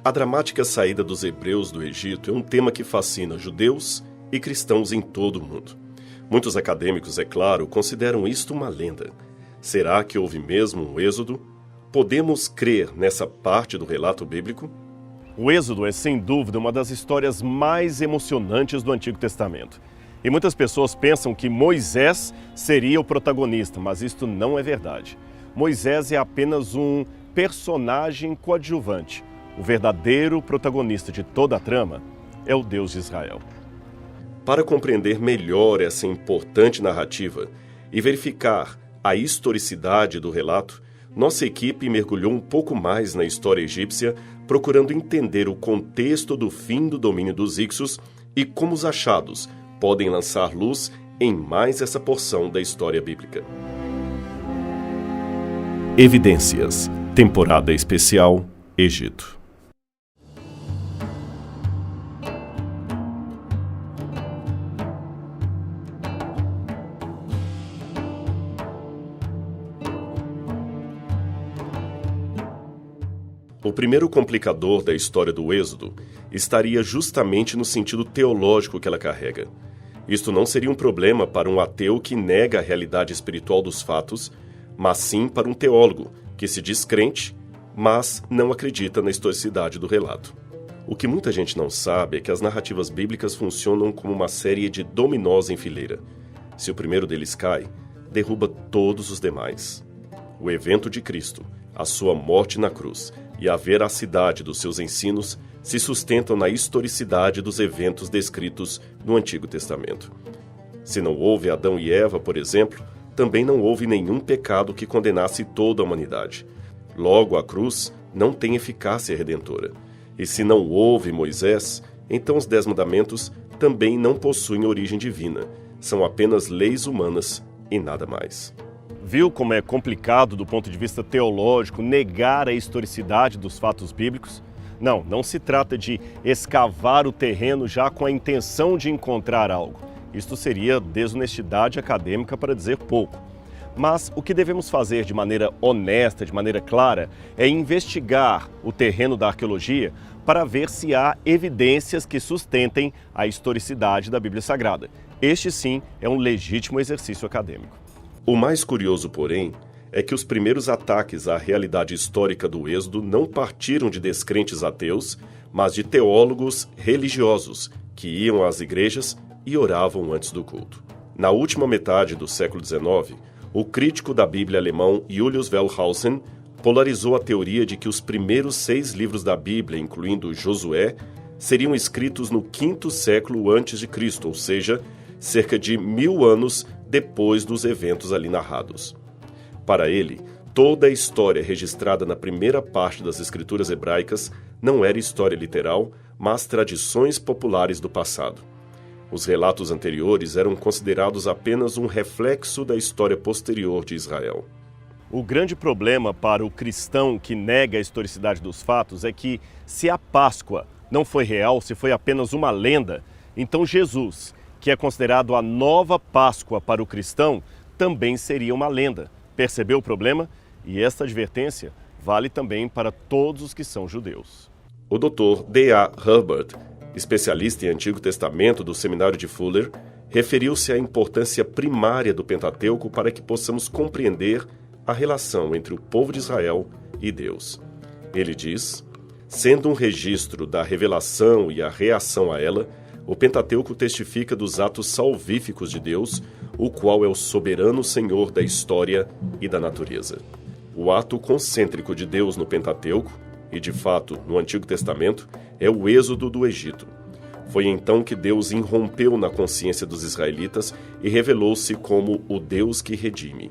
A dramática saída dos hebreus do Egito é um tema que fascina judeus e cristãos em todo o mundo. Muitos acadêmicos, é claro, consideram isto uma lenda. Será que houve mesmo um êxodo? Podemos crer nessa parte do relato bíblico? O êxodo é, sem dúvida, uma das histórias mais emocionantes do Antigo Testamento. E muitas pessoas pensam que Moisés seria o protagonista, mas isto não é verdade. Moisés é apenas um personagem coadjuvante. O verdadeiro protagonista de toda a trama é o Deus de Israel. Para compreender melhor essa importante narrativa e verificar a historicidade do relato, nossa equipe mergulhou um pouco mais na história egípcia, procurando entender o contexto do fim do domínio dos Hyksos e como os achados podem lançar luz em mais essa porção da história bíblica. Evidências, temporada especial, Egito. O primeiro complicador da história do Êxodo estaria justamente no sentido teológico que ela carrega. Isto não seria um problema para um ateu que nega a realidade espiritual dos fatos, mas sim para um teólogo que se diz crente, mas não acredita na historicidade do relato. O que muita gente não sabe é que as narrativas bíblicas funcionam como uma série de dominós em fileira. Se o primeiro deles cai, derruba todos os demais. O evento de Cristo, a sua morte na cruz e a veracidade dos seus ensinos se sustentam na historicidade dos eventos descritos no Antigo Testamento. Se não houve Adão e Eva, por exemplo, também não houve nenhum pecado que condenasse toda a humanidade. Logo, a cruz não tem eficácia redentora. E se não houve Moisés, então os 10 mandamentos também não possuem origem divina. São apenas leis humanas e nada mais. Viu como é complicado do ponto de vista teológico negar a historicidade dos fatos bíblicos? Não se trata de escavar o terreno já com a intenção de encontrar algo. Isto seria desonestidade acadêmica para dizer pouco. Mas o que devemos fazer de maneira honesta, de maneira clara, é investigar o terreno da arqueologia para ver se há evidências que sustentem a historicidade da Bíblia Sagrada. Este, sim, é um legítimo exercício acadêmico. O mais curioso, porém, é que os primeiros ataques à realidade histórica do Êxodo não partiram de descrentes ateus, mas de teólogos religiosos que iam às igrejas e oravam antes do culto. Na última metade do século XIX, o crítico da Bíblia alemão Julius Wellhausen polarizou a teoria de que os primeiros 6 livros da Bíblia, incluindo Josué, seriam escritos no 5º século antes de Cristo, ou seja, cerca de 1000 anos depois dos eventos ali narrados. Para ele, toda a história registrada na primeira parte das escrituras hebraicas não era história literal, mas tradições populares do passado. Os relatos anteriores eram considerados apenas um reflexo da história posterior de Israel. O grande problema para o cristão que nega a historicidade dos fatos é que, se a Páscoa não foi real, se foi apenas uma lenda, então Jesus, que é considerado a nova Páscoa para o cristão, também seria uma lenda. Percebeu o problema? E esta advertência vale também para todos os que são judeus. O Dr. D.A. Herbert, especialista em Antigo Testamento do Seminário de Fuller, referiu-se à importância primária do Pentateuco para que possamos compreender a relação entre o povo de Israel e Deus. Ele diz: sendo um registro da revelação e a reação a ela, o Pentateuco testifica dos atos salvíficos de Deus, o qual é o soberano Senhor da história e da natureza. O ato concêntrico de Deus no Pentateuco, e de fato no Antigo Testamento, é o êxodo do Egito. Foi então que Deus irrompeu na consciência dos israelitas e revelou-se como o Deus que redime.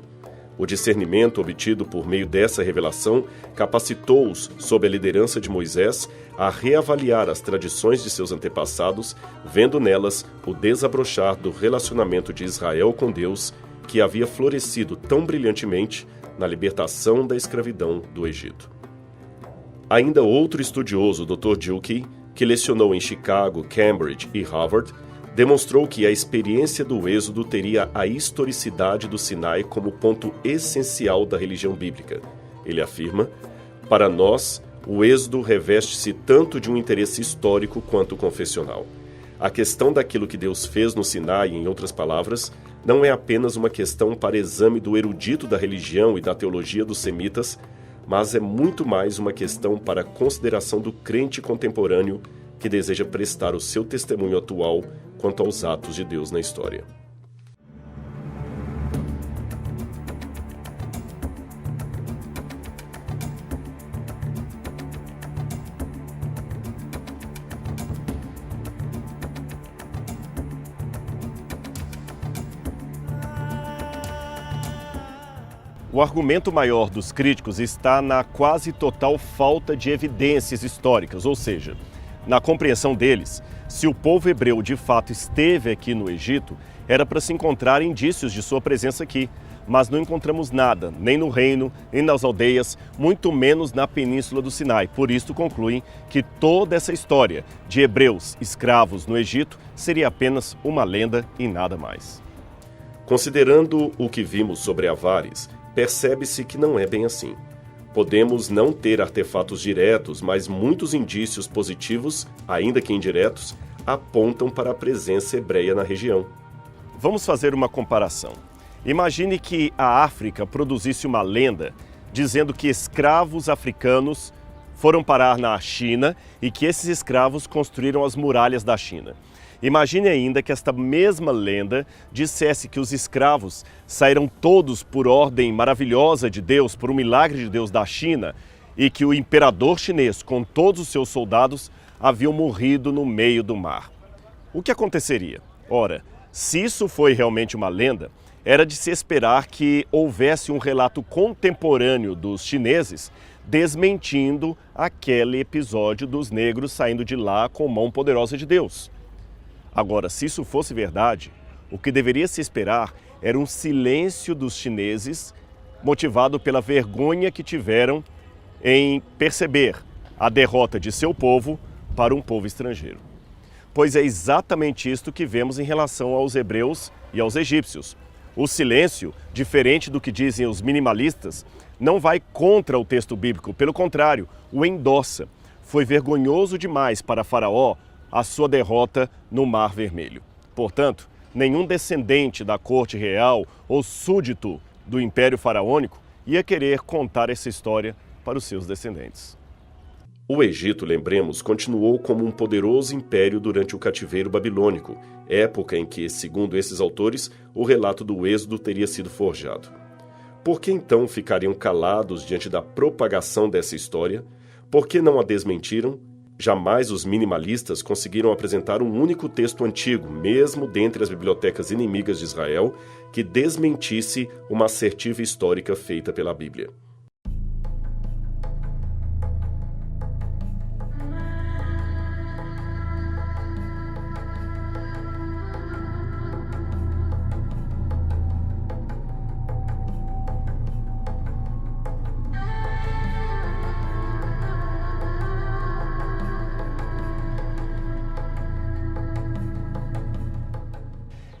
O discernimento obtido por meio dessa revelação capacitou-os, sob a liderança de Moisés, a reavaliar as tradições de seus antepassados, vendo nelas o desabrochar do relacionamento de Israel com Deus, que havia florescido tão brilhantemente na libertação da escravidão do Egito. Ainda outro estudioso, Dr. Dilkey, que lecionou em Chicago, Cambridge e Harvard, demonstrou que a experiência do Êxodo teria a historicidade do Sinai como ponto essencial da religião bíblica. Ele afirma: para nós, O Êxodo reveste-se tanto de um interesse histórico quanto confessional. A questão daquilo que Deus fez no Sinai, em outras palavras, não é apenas uma questão para exame do erudito da religião e da teologia dos semitas, mas é muito mais uma questão para a consideração do crente contemporâneo que deseja prestar o seu testemunho atual quanto aos atos de Deus na história. O argumento maior dos críticos está na quase total falta de evidências históricas, ou seja, na compreensão deles, se o povo hebreu de fato esteve aqui no Egito, era para se encontrar indícios de sua presença aqui, mas não encontramos nada, nem no reino, nem nas aldeias, muito menos na península do Sinai. Por isso concluem que toda essa história de hebreus escravos no Egito seria apenas uma lenda e nada mais. Considerando o que vimos sobre Avares, percebe-se que não é bem assim. Podemos não ter artefatos diretos, mas muitos indícios positivos, ainda que indiretos, apontam para a presença hebreia na região. Vamos fazer uma comparação. Imagine que a África produzisse uma lenda dizendo que escravos africanos foram parar na China e que esses escravos construíram as muralhas da China. Imagine ainda que esta mesma lenda dissesse que os escravos saíram todos por ordem maravilhosa de Deus, por um milagre de Deus da China, e que o imperador chinês, com todos os seus soldados, haviam morrido no meio do mar. O que aconteceria? Ora, se isso foi realmente uma lenda, era de se esperar que houvesse um relato contemporâneo dos chineses desmentindo aquele episódio dos negros saindo de lá com mão poderosa de Deus. Agora, se isso fosse verdade, o que deveria se esperar era um silêncio dos chineses motivado pela vergonha que tiveram em perceber a derrota de seu povo para um povo estrangeiro. Pois é exatamente isto que vemos em relação aos hebreus e aos egípcios. O silêncio, diferente do que dizem os minimalistas, não vai contra o texto bíblico, pelo contrário, o endossa. Foi vergonhoso demais para Faraó a sua derrota no Mar Vermelho. Portanto, nenhum descendente da corte real ou súdito do Império Faraônico ia querer contar essa história para os seus descendentes. O Egito, lembremos, continuou como um poderoso império durante o cativeiro babilônico, época em que, segundo esses autores, o relato do Êxodo teria sido forjado. Por que então ficariam calados diante da propagação dessa história? Por que não a desmentiram? Jamais os minimalistas conseguiram apresentar um único texto antigo, mesmo dentre as bibliotecas inimigas de Israel, que desmentisse uma assertiva histórica feita pela Bíblia.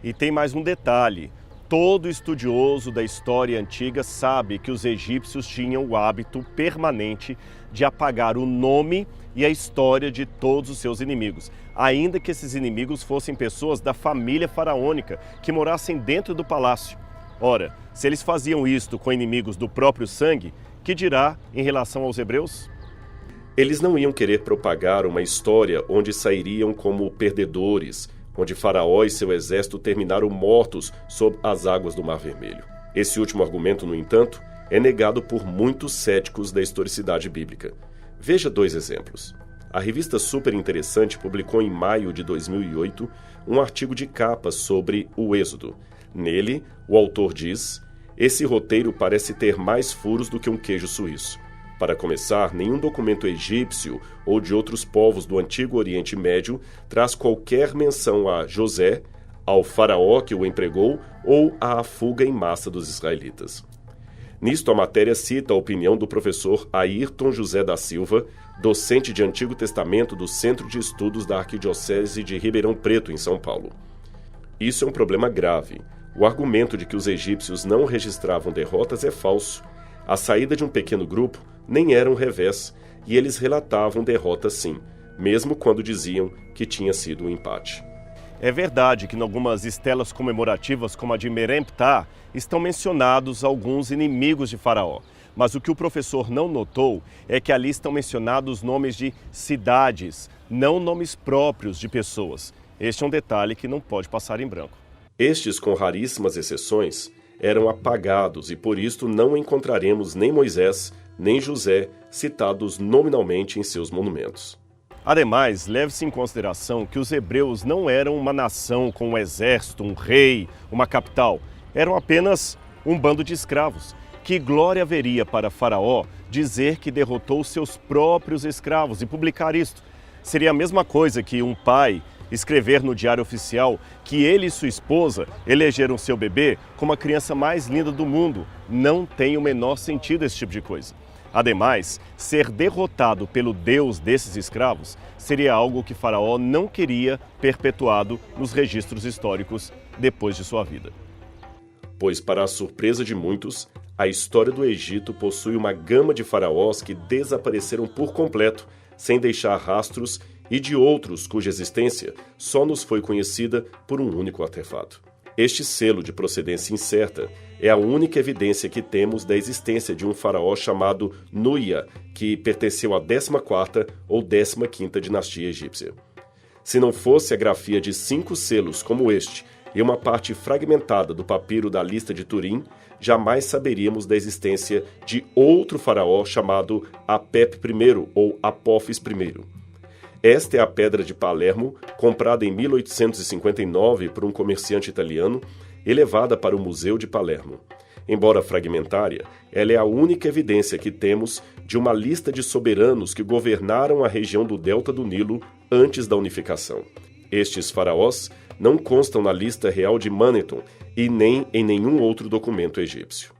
E tem mais um detalhe. Todo estudioso da história antiga sabe que os egípcios tinham o hábito permanente de apagar o nome e a história de todos os seus inimigos, ainda que esses inimigos fossem pessoas da família faraônica que morassem dentro do palácio. Ora, se eles faziam isto com inimigos do próprio sangue, que dirá em relação aos hebreus? Eles não iam querer propagar uma história onde sairiam como perdedores, onde Faraó e seu exército terminaram mortos sob as águas do Mar Vermelho. Esse último argumento, no entanto, é negado por muitos céticos da historicidade bíblica. Veja dois exemplos. A revista Super Interessante publicou em maio de 2008 um artigo de capa sobre o Êxodo. Nele, o autor diz: "Esse roteiro parece ter mais furos do que um queijo suíço. Para começar, nenhum documento egípcio ou de outros povos do Antigo Oriente Médio traz qualquer menção a José, ao faraó que o empregou ou à fuga em massa dos israelitas." Nisto, a matéria cita a opinião do professor Ayrton José da Silva, docente de Antigo Testamento do Centro de Estudos da Arquidiocese de Ribeirão Preto, em São Paulo. Isso é um problema grave. O argumento de que os egípcios não registravam derrotas é falso. A saída de um pequeno grupo nem era um revés, e eles relatavam derrota sim, mesmo quando diziam que tinha sido um empate. É verdade que em algumas estelas comemorativas, como a de Meremptah, estão mencionados alguns inimigos de Faraó. Mas o que o professor não notou é que ali estão mencionados nomes de cidades, não nomes próprios de pessoas. Este é um detalhe que não pode passar em branco. Estes, com raríssimas exceções, eram apagados e por isto não encontraremos nem Moisés, nem José citados nominalmente em seus monumentos. Ademais, leve-se em consideração que os hebreus não eram uma nação com um exército, um rei, uma capital. Eram apenas um bando de escravos. Que glória haveria para Faraó dizer que derrotou seus próprios escravos e publicar isto? Seria a mesma coisa que um pai escrever no diário oficial que ele e sua esposa elegeram seu bebê como a criança mais linda do mundo. Não tem o menor sentido esse tipo de coisa. Ademais, ser derrotado pelo Deus desses escravos seria algo que Faraó não queria perpetuado nos registros históricos depois de sua vida. Pois, para a surpresa de muitos, a história do Egito possui uma gama de faraós que desapareceram por completo, sem deixar rastros, e de outros cuja existência só nos foi conhecida por um único artefato. Este selo de procedência incerta é a única evidência que temos da existência de um faraó chamado Nuia, que pertenceu à 14ª ou 15ª dinastia egípcia. Se não fosse a grafia de 5 selos como este e uma parte fragmentada do papiro da lista de Turim, jamais saberíamos da existência de outro faraó chamado Apep I ou Apófis I. Esta é a pedra de Palermo, comprada em 1859 por um comerciante italiano e levada para o Museu de Palermo. Embora fragmentária, ela é a única evidência que temos de uma lista de soberanos que governaram a região do delta do Nilo antes da unificação. Estes faraós não constam na lista real de Manetho e nem em nenhum outro documento egípcio.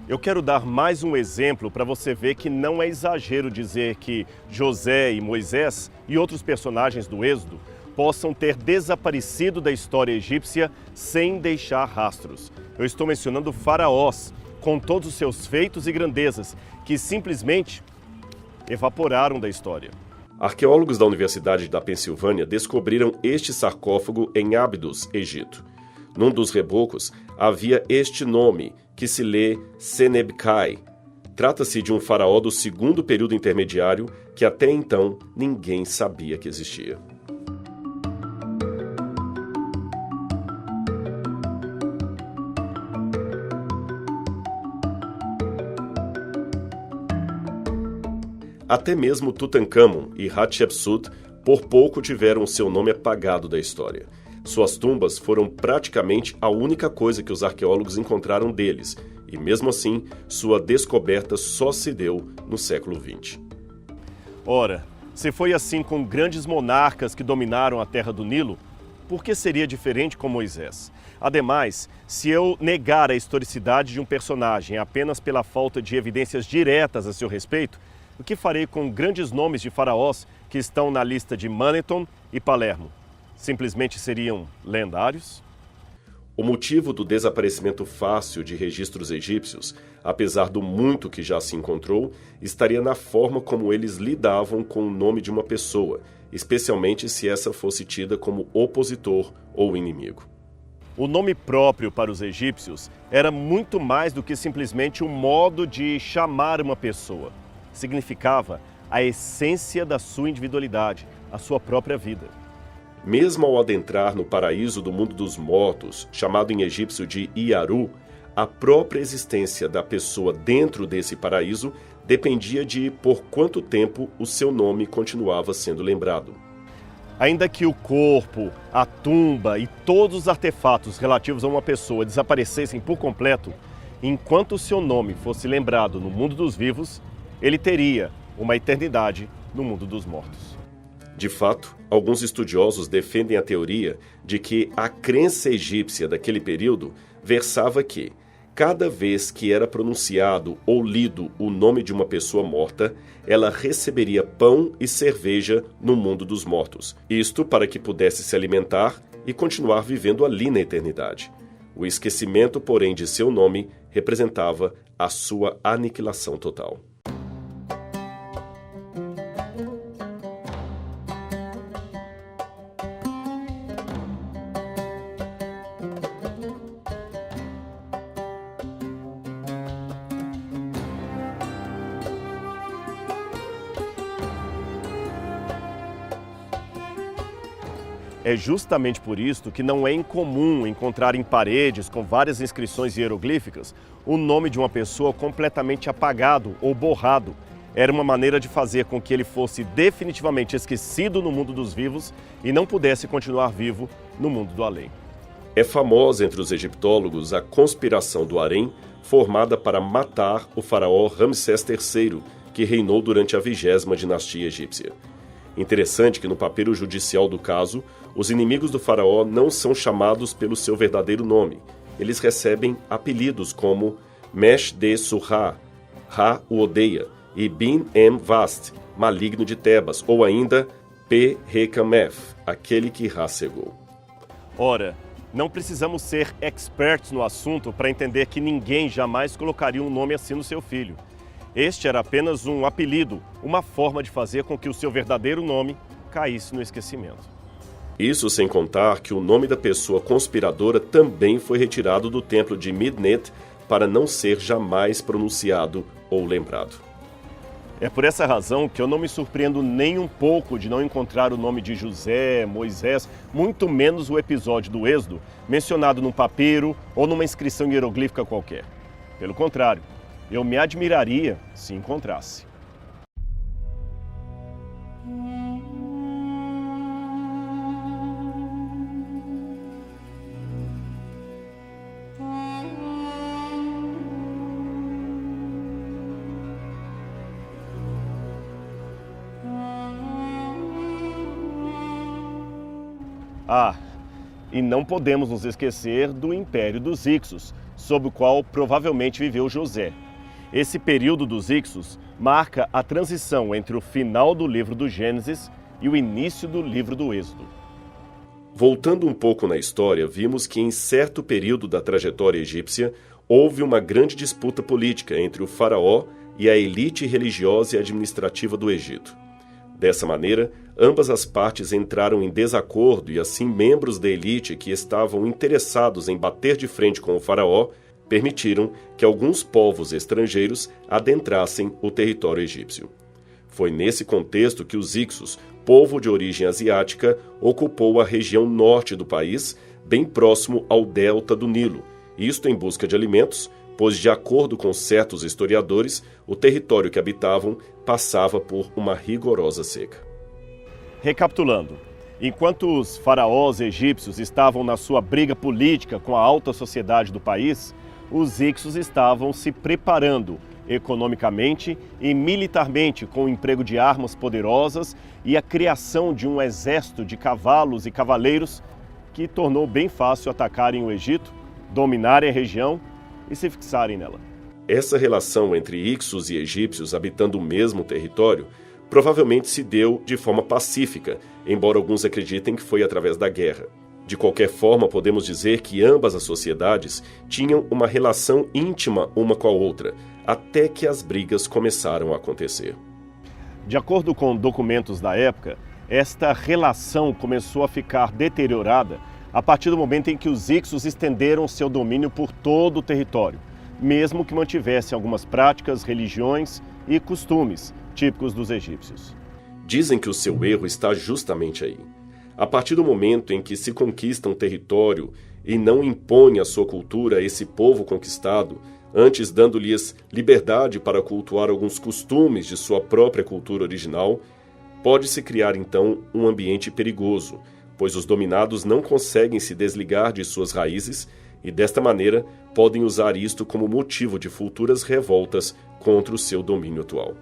Eu quero dar mais um exemplo para você ver que não é exagero dizer que José e Moisés e outros personagens do Êxodo possam ter desaparecido da história egípcia sem deixar rastros. Eu estou mencionando faraós, com todos os seus feitos e grandezas, que simplesmente evaporaram da história. Arqueólogos da Universidade da Pensilvânia descobriram este sarcófago em Abidos, Egito. Num dos rebocos havia este nome, que se lê Senebkai. Trata-se de um faraó do segundo período intermediário que até então ninguém sabia que existia. Até mesmo Tutankhamon e Hatshepsut por pouco tiveram seu nome apagado da história. Suas tumbas foram praticamente a única coisa que os arqueólogos encontraram deles, e mesmo assim, sua descoberta só se deu no século XX. Ora, se foi assim com grandes monarcas que dominaram a terra do Nilo, por que seria diferente com Moisés? Ademais, se eu negar a historicidade de um personagem apenas pela falta de evidências diretas a seu respeito, o que farei com grandes nomes de faraós que estão na lista de Manetho e Palermo? Simplesmente seriam lendários? O motivo do desaparecimento fácil de registros egípcios, apesar do muito que já se encontrou, estaria na forma como eles lidavam com o nome de uma pessoa, especialmente se essa fosse tida como opositor ou inimigo. O nome próprio para os egípcios era muito mais do que simplesmente um modo de chamar uma pessoa. Significava a essência da sua individualidade, a sua própria vida. Mesmo ao adentrar no paraíso do mundo dos mortos, chamado em egípcio de Iaru, a própria existência da pessoa dentro desse paraíso dependia de por quanto tempo o seu nome continuava sendo lembrado. Ainda que o corpo, a tumba e todos os artefatos relativos a uma pessoa desaparecessem por completo, enquanto o seu nome fosse lembrado no mundo dos vivos, ele teria uma eternidade no mundo dos mortos. De fato, alguns estudiosos defendem a teoria de que a crença egípcia daquele período versava que cada vez que era pronunciado ou lido o nome de uma pessoa morta, ela receberia pão e cerveja no mundo dos mortos. Isto para que pudesse se alimentar e continuar vivendo ali na eternidade. O esquecimento, porém, de seu nome representava a sua aniquilação total. É justamente por isso que não é incomum encontrar em paredes com várias inscrições hieroglíficas o nome de uma pessoa completamente apagado ou borrado. Era uma maneira de fazer com que ele fosse definitivamente esquecido no mundo dos vivos e não pudesse continuar vivo no mundo do além. É famosa entre os egiptólogos a conspiração do harém formada para matar o faraó Ramsés III, que reinou durante a 20ª dinastia egípcia. Interessante que no papiro judicial do caso, os inimigos do faraó não são chamados pelo seu verdadeiro nome. Eles recebem apelidos como Mesh-de-Surra, Ra o odeia, e Bin-em-Vast, maligno de Tebas, ou ainda Pe-Rekamef, aquele que Ra cegou. Ora, não precisamos ser experts no assunto para entender que ninguém jamais colocaria um nome assim no seu filho. Este era apenas um apelido, uma forma de fazer com que o seu verdadeiro nome caísse no esquecimento. Isso sem contar que o nome da pessoa conspiradora também foi retirado do templo de Midnet para não ser jamais pronunciado ou lembrado. É por essa razão que eu não me surpreendo nem um pouco de não encontrar o nome de José, Moisés, muito menos o episódio do Êxodo, mencionado num papiro ou numa inscrição hieroglífica qualquer. Pelo contrário, eu me admiraria se encontrasse. E não podemos nos esquecer do Império dos Ixos, sob o qual provavelmente viveu José. Esse período dos Ixos marca a transição entre o final do livro do Gênesis e o início do livro do Êxodo. Voltando um pouco na história, vimos que em certo período da trajetória egípcia houve uma grande disputa política entre o faraó e a elite religiosa e administrativa do Egito. Dessa maneira, ambas as partes entraram em desacordo e assim membros da elite que estavam interessados em bater de frente com o faraó permitiram que alguns povos estrangeiros adentrassem o território egípcio. Foi nesse contexto que os Ixos, povo de origem asiática, ocupou a região norte do país, bem próximo ao delta do Nilo, isto em busca de alimentos, pois, de acordo com certos historiadores, o território que habitavam passava por uma rigorosa seca. Recapitulando, enquanto os faraós egípcios estavam na sua briga política com a alta sociedade do país, os Ixos estavam se preparando economicamente e militarmente com o emprego de armas poderosas e a criação de um exército de cavalos e cavaleiros que tornou bem fácil atacarem o Egito, dominarem a região e se fixarem nela. Essa relação entre Ixos e egípcios habitando o mesmo território provavelmente se deu de forma pacífica, embora alguns acreditem que foi através da guerra. De qualquer forma, podemos dizer que ambas as sociedades tinham uma relação íntima uma com a outra, até que as brigas começaram a acontecer. De acordo com documentos da época, esta relação começou a ficar deteriorada a partir do momento em que os Ixos estenderam seu domínio por todo o território, mesmo que mantivessem algumas práticas, religiões e costumes típicos dos egípcios. Dizem que o seu erro está justamente aí. A partir do momento em que se conquista um território e não impõe a sua cultura a esse povo conquistado, antes dando-lhes liberdade para cultuar alguns costumes de sua própria cultura original, pode-se criar então um ambiente perigoso, pois os dominados não conseguem se desligar de suas raízes e, desta maneira, podem usar isto como motivo de futuras revoltas contra o seu domínio atual.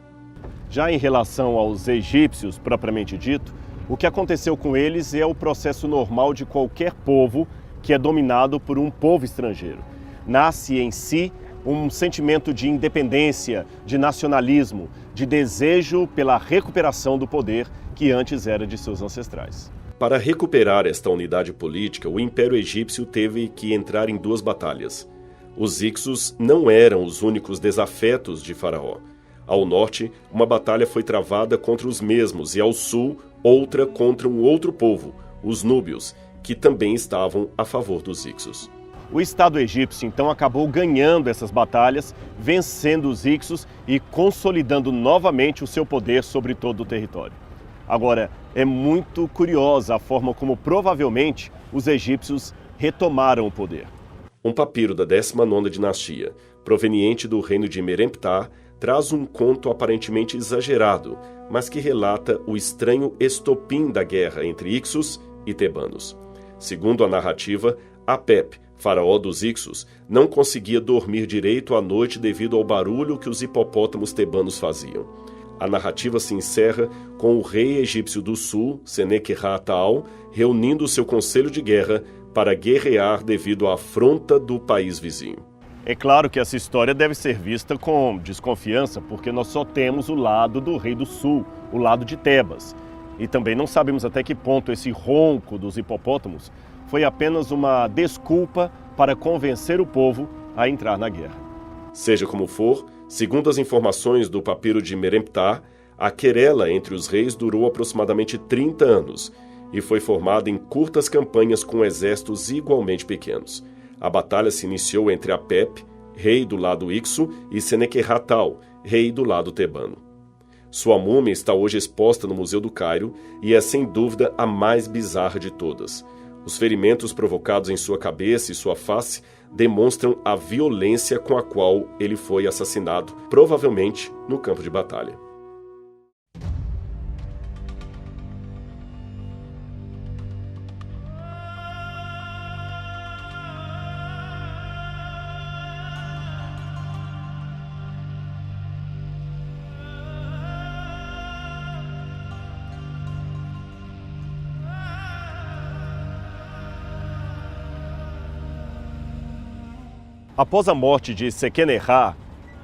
Já em relação aos egípcios, propriamente dito, o que aconteceu com eles é o processo normal de qualquer povo que é dominado por um povo estrangeiro. nasce em si um sentimento de independência, de nacionalismo, de desejo pela recuperação do poder que antes era de seus ancestrais. Para recuperar esta unidade política, o Império Egípcio teve que entrar em duas batalhas. Os Ixos não eram os únicos desafetos de Faraó. Ao norte, uma batalha foi travada contra os mesmos e ao sul, outra contra um outro povo, os Núbios, que também estavam a favor dos Ixos. O Estado egípcio, então, acabou ganhando essas batalhas, vencendo os Ixos e consolidando novamente o seu poder sobre todo o território. Agora, é muito curiosa a forma como provavelmente os egípcios retomaram o poder. Um papiro da 19ª dinastia, proveniente do reino de Meremptah, traz um conto aparentemente exagerado, mas que relata o estranho estopim da guerra entre Ixos e tebanos. Segundo a narrativa, Apep, faraó dos Ixos, não conseguia dormir direito à noite devido ao barulho que os hipopótamos tebanos faziam. A narrativa se encerra com o rei egípcio do sul, Senequerra-Taal, reunindo seu conselho de guerra para guerrear devido à afronta do país vizinho. É claro que essa história deve ser vista com desconfiança, porque nós só temos o lado do rei do sul, o lado de Tebas. E também não sabemos até que ponto esse ronco dos hipopótamos foi apenas uma desculpa para convencer o povo a entrar na guerra. Seja como for, segundo as informações do papiro de Meremptah, a querela entre os reis durou aproximadamente 30 anos e foi formada em curtas campanhas com exércitos igualmente pequenos. A batalha se iniciou entre Apep, rei do lado Ixo, e Senequerra-Taal, rei do lado tebano. Sua múmia está hoje exposta no Museu do Cairo e é sem dúvida a mais bizarra de todas. Os ferimentos provocados em sua cabeça e sua face demonstram a violência com a qual ele foi assassinado, provavelmente no campo de batalha. Após a morte de Sequenerra,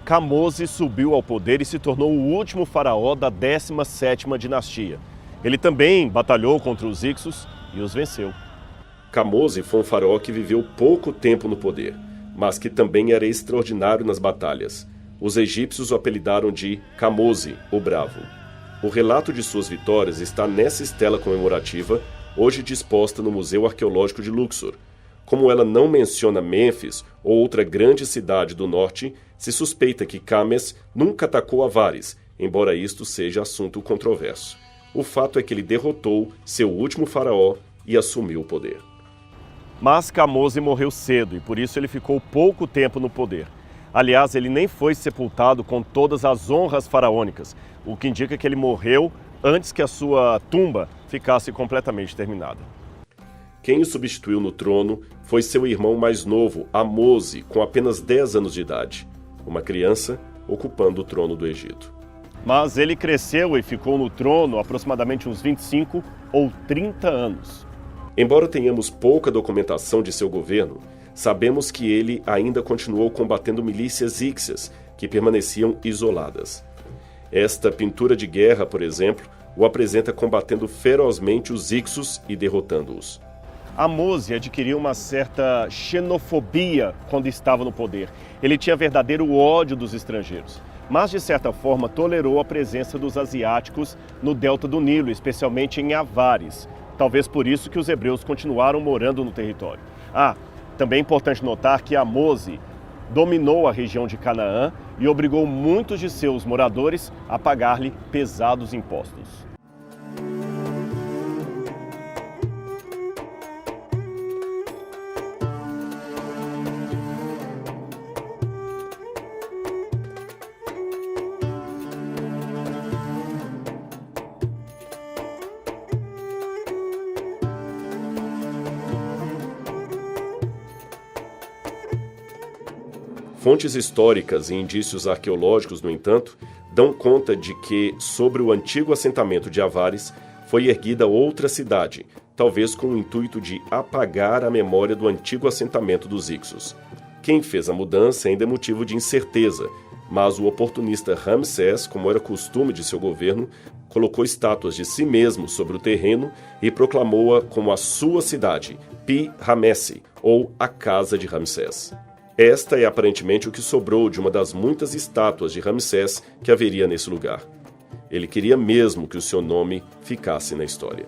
Camose subiu ao poder e se tornou o último faraó da 17ª dinastia. Ele também batalhou contra os Ixos e os venceu. Camose foi um faraó que viveu pouco tempo no poder, mas que também era extraordinário nas batalhas. Os egípcios o apelidaram de Camose, o Bravo. O relato de suas vitórias está nessa estela comemorativa, hoje disposta no Museu Arqueológico de Luxor. Como ela não menciona Mênfis ou outra grande cidade do norte, se suspeita que Cames nunca atacou Avares, embora isto seja assunto controverso. O fato é que ele derrotou seu último faraó e assumiu o poder. Mas Camose morreu cedo e por isso ele ficou pouco tempo no poder. Aliás, ele nem foi sepultado com todas as honras faraônicas, o que indica que ele morreu antes que a sua tumba ficasse completamente terminada. Quem o substituiu no trono foi seu irmão mais novo, Ahmose, com apenas 10 anos de idade, uma criança ocupando o trono do Egito. Mas ele cresceu e ficou no trono aproximadamente uns 25 ou 30 anos. Embora tenhamos pouca documentação de seu governo, sabemos que ele ainda continuou combatendo milícias íxias que permaneciam isoladas. Esta pintura de guerra, por exemplo, o apresenta combatendo ferozmente os Ixos e derrotando-os. Ahmose adquiriu uma certa xenofobia quando estava no poder. Ele tinha verdadeiro ódio dos estrangeiros, mas de certa forma tolerou a presença dos asiáticos no delta do Nilo, especialmente em Avares. Talvez por isso que os hebreus continuaram morando no território. Também é importante notar que Ahmose dominou a região de Canaã e obrigou muitos de seus moradores a pagar-lhe pesados impostos. Fontes históricas e indícios arqueológicos, no entanto, dão conta de que, sobre o antigo assentamento de Avares, foi erguida outra cidade, talvez com o intuito de apagar a memória do antigo assentamento dos Ixos. Quem fez a mudança ainda é motivo de incerteza, mas o oportunista Ramsés, como era costume de seu governo, colocou estátuas de si mesmo sobre o terreno e proclamou-a como a sua cidade, Pi-Ramesse, ou a Casa de Ramsés. Esta é aparentemente o que sobrou de uma das muitas estátuas de Ramsés que haveria nesse lugar. Ele queria mesmo que o seu nome ficasse na história.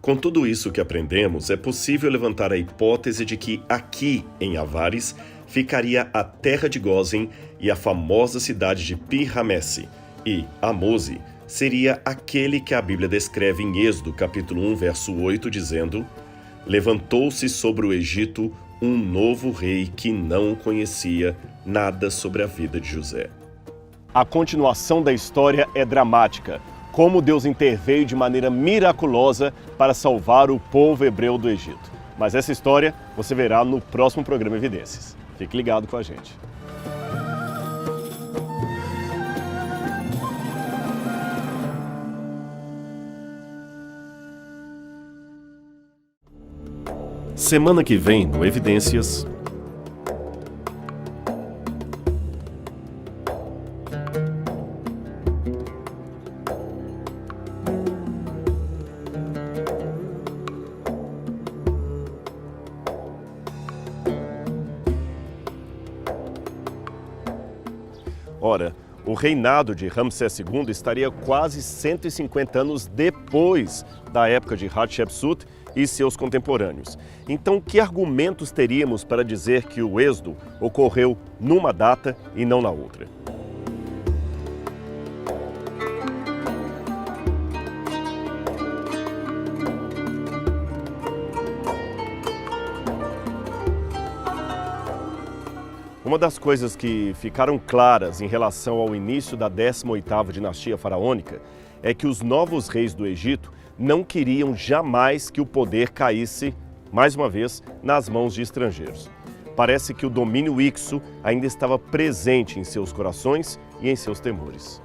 Com tudo isso que aprendemos, é possível levantar a hipótese de que aqui, em Avares, ficaria a terra de Gósen e a famosa cidade de Pi-Ramesse, e Amose seria aquele que a Bíblia descreve em Êxodo, capítulo 1, verso 8, dizendo: levantou-se sobre o Egito um novo rei que não conhecia nada sobre a vida de José. A continuação da história é dramática. Como Deus interveio de maneira miraculosa para salvar o povo hebreu do Egito. Mas essa história você verá no próximo programa Evidências. Fique ligado com a gente. Semana que vem no Evidências. Ora, o reinado de Ramsés II estaria quase 150 anos depois da época de Hatshepsut e seus contemporâneos. Então, que argumentos teríamos para dizer que o êxodo ocorreu numa data e não na outra? Uma das coisas que ficaram claras em relação ao início da 18ª dinastia faraônica é que os novos reis do Egito não queriam jamais que o poder caísse, mais uma vez, nas mãos de estrangeiros. Parece que o domínio ixo ainda estava presente em seus corações e em seus temores.